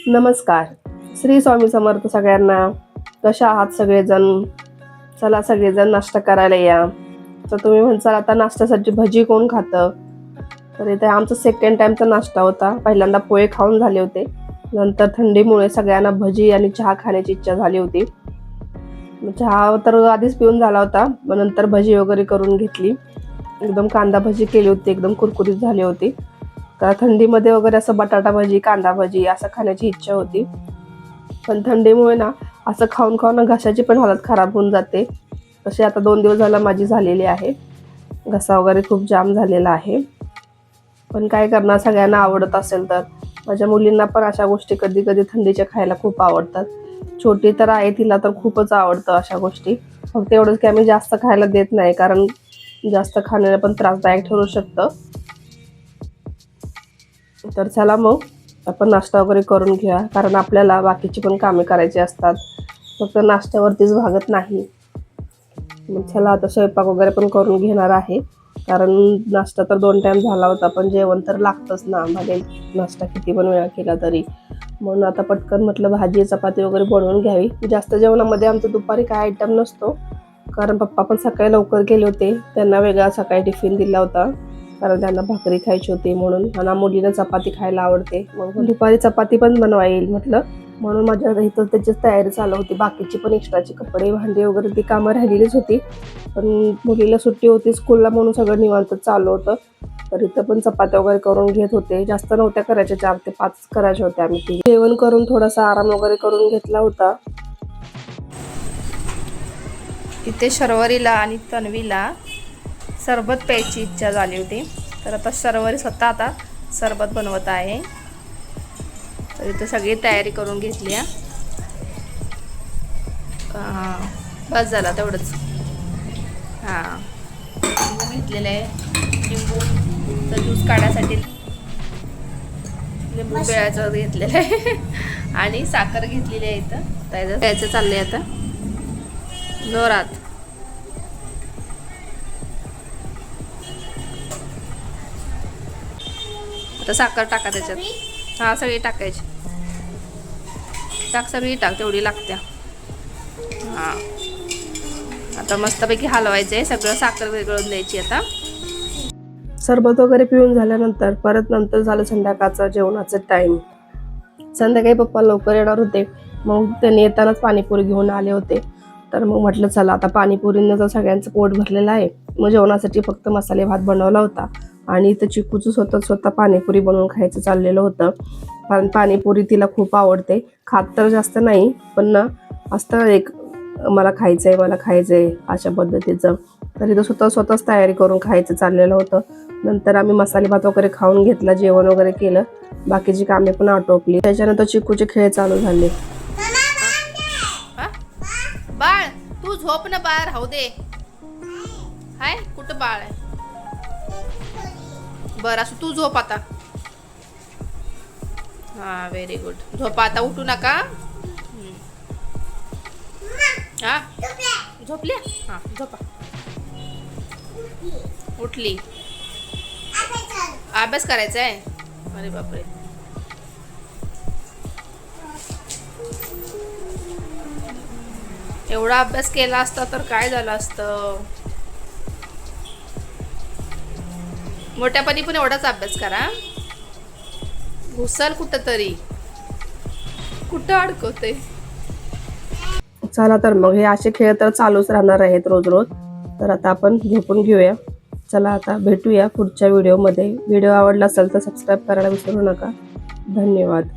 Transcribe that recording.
नमस्कार. श्री स्वामी समर्थ सगळ्यांना. कशा आहात सगळेजण? चला सगळेजण नाश्ता करायला या. तर तुम्ही म्हणसाल आता नाश्त्यासाठी भजी कोण खातं? तर इथे आमचा सेकंड टाइमचा नाश्ता होता. पहिल्यांदा पोहे खाऊन झाले होते. नंतर थंडीमुळे सगळ्यांना भजी आणि चहा खाण्याची इच्छा झाली होती. चहा तर आधीच पिऊन झाला होता. मग नंतर भजी वगैरे करून घेतली. एकदम कांदा भजी केली होती. एकदम कुरकुरीत झाली होती. तर थंडीमध्ये वगैरे असं बटाटा भजी, कांदा भजी असं खाण्याची इच्छा होती. पण थंडीमुळे ना असं खाऊन खाऊन घशाची पण हालत खराब होऊन जाते. तशी आता 2 दिवस झालं माझी झालेली आहे. घसा वगैरे खूप जाम झालेला आहे. पण काय करणार, सगळ्यांना आवडत असेल तर. माझ्या मुलींना पण अशा गोष्टी कधी कधी थंडीच्या खायला खूप आवडतात. छोटी तर आहे, तिला तर खूपच आवडतं अशा गोष्टी. फक्त एवढंच की आम्ही जास्त खायला देत नाही, कारण जास्त खाण्याला पण त्रासदायक ठरू शकतं. तर चला मग आपण नाश्ता वगैरे करून घेऊया, कारण आपल्याला बाकीची पण कामे करायची असतात, फक्त नाश्त्यावरतीच भागत नाही. मग चला आता स्वयंपाक वगैरे पण करून घेणार आहे, कारण नाश्ता तर 2 टाइम झाला होता, पण जेवण तर लागतंच ना आम्हाला. नाश्ता किती पण वेळा केला तरी. म्हणून आता पटकन म्हटलं भाजी चपाती वगैरे बनवून घ्यावी. जास्त जेवणामध्ये आमचं दुपारी काय आयटम नसतो, कारण पप्पा पण सकाळी लवकर गेले होते. त्यांना वेगळा सकाळी टिफिन दिला होता, कारण त्यांना भाकरी खायची होती म्हणून. आणि मुलीला चपाती खायला आवडते, मग दुपारी चपाती पण बनवा येईल म्हटलं. म्हणून माझ्या इथं त्याचीच तयारी चालू होती. बाकीची पण एक्स्ट्राची कपडे भांडी वगैरे ती कामं राहिलेलीच होती, पण मुलीला सुट्टी होती स्कूलला म्हणून सगळं निवांत चालू होतं. तर इथं पण चपात्या वगैरे करून घेत होते. जास्त नव्हत्या करायच्या, 4 ते 5 करायच्या होत्या आम्ही. ती जेवण करून थोडासा आराम वगैरे करून घेतला होता. इथे शर्वरीला आणि तन्वीला सरबत प्यायची इच्छा झाली होती, तर आता शर्वरी स्वतः आता सरबत बनवत आहे. तर इथे सगळी तयारी करून घेतली आहे. बस झाला तेवढंच. हां, लिंबू घेतलेलं आहे. लिंबूचा ज्यूस काढण्यासाठी लिंबू पिळायचं घेतलेलं आहे आणि साखर घेतलेली आहे. इथं प्यायचं चाललंय आता जोरात. आता साखर टाका त्याच्यात. हा, सगळी टाकायची. टाक, सगळी टाक, तेवढी लागत्या. हां, आता मस्तपैकी हलवायचं आहे सगळं. साखर विरघळून द्यायची आता. सरबत वगैरे पिऊन झाल्यानंतर परत नंतर झालं संध्याकाळचं जेवणाचं टाईम. संध्याकाळी पप्पा लवकर येणार होते, मग त्यांनी येतानाच पाणीपुरी घेऊन आले होते. तर मग म्हटलं चला आता पाणीपुरीनं तर सगळ्यांचं पोट भरलेलं आहे. मग जेवणासाठी फक्त मसाले भात बनवला होता, आणि इथं चिकूचं स्वतः पाणीपुरी बनवून खायचं चाललेलं होतं. कारण पाणीपुरी तिला खूप आवडते. खात तर जास्त नाही, पण ना असतं एक मला खायचंय अशा पद्धतीचं. तर इथं स्वतःच तयारी करून खायचं चाललेलं होतं. नंतर आम्ही मसाले भात वगैरे खाऊन घेतला, जेवण वगैरे केलं, बाकीची कामे पण आटोपली. त्याच्यानंतर चिकूचे खेळ चालू झाले. बाळ, तू झोप ना बाळ, राहू दे. हाय, कुठं बाळ आहे? बरं, असं तू झोप आता. हा, व्हेरी गुड. झोपा आता, उठू नका. हा, झोपल्या? हा, झोपा. उठली. अभ्यास करायचा आहे? अरे बापरे. एवढा अभ्यास केला असता तर काय झालं असतं. मोठ्यापणी पण एवढाच अभ्यास करा. घुसल कुठं तरी, कुठं अडकवते. चला तर मग हे असे खेळ तर चालूच राहणार आहेत रोज रोज. तर आता आपण झोपून घेऊया. चला आता भेटूया पुढच्या व्हिडिओमध्ये. व्हिडिओ आवडला असेल तर सबस्क्राईब करायला विसरू नका. धन्यवाद.